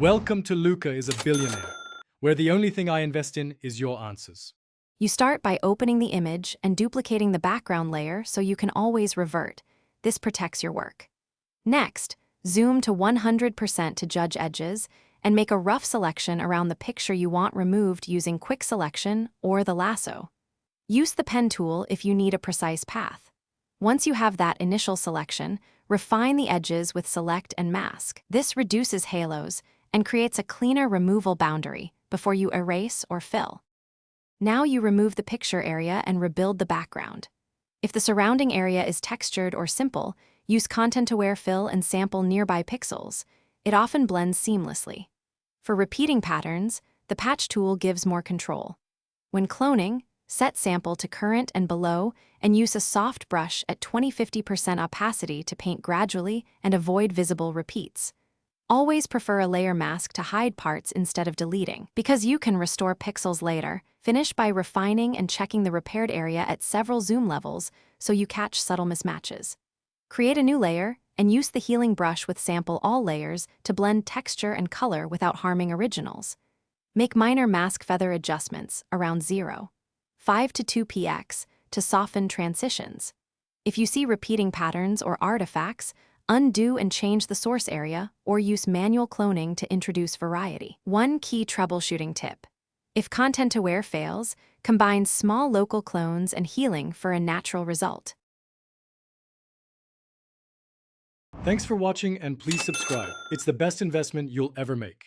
Welcome to Luca is a Billionaire, where the only thing I invest in is your answers. You start by opening the image and duplicating the background layer so you can always revert. This protects your work. Next, zoom to 100% to judge edges and make a rough selection around the picture you want removed using Quick Selection or the lasso. Use the pen tool if you need a precise path. Once you have that initial selection, refine the edges with Select and Mask. This reduces halos and creates a cleaner removal boundary before you erase or fill. Now you remove the picture area and rebuild the background. If the surrounding area is textured or simple, use Content-Aware Fill and sample nearby pixels. It often blends seamlessly. For repeating patterns, the Patch tool gives more control. When cloning, set sample to current and below and use a soft brush at 20–50% opacity to paint gradually and avoid visible repeats. Always prefer a layer mask to hide parts instead of deleting. Because you can restore pixels later, finish by refining and checking the repaired area at several zoom levels so you catch subtle mismatches. Create a new layer and use the healing brush with Sample All layers to blend texture and color without harming originals. Make minor mask feather adjustments around 0.5 to 2px to soften transitions. If you see repeating patterns or artifacts, undo and change the source area or use manual cloning to introduce variety. One key troubleshooting tip. If Content-Aware fails, combine small local clones and healing for a natural result. Thanks for watching and please subscribe. It's the best investment you'll ever make.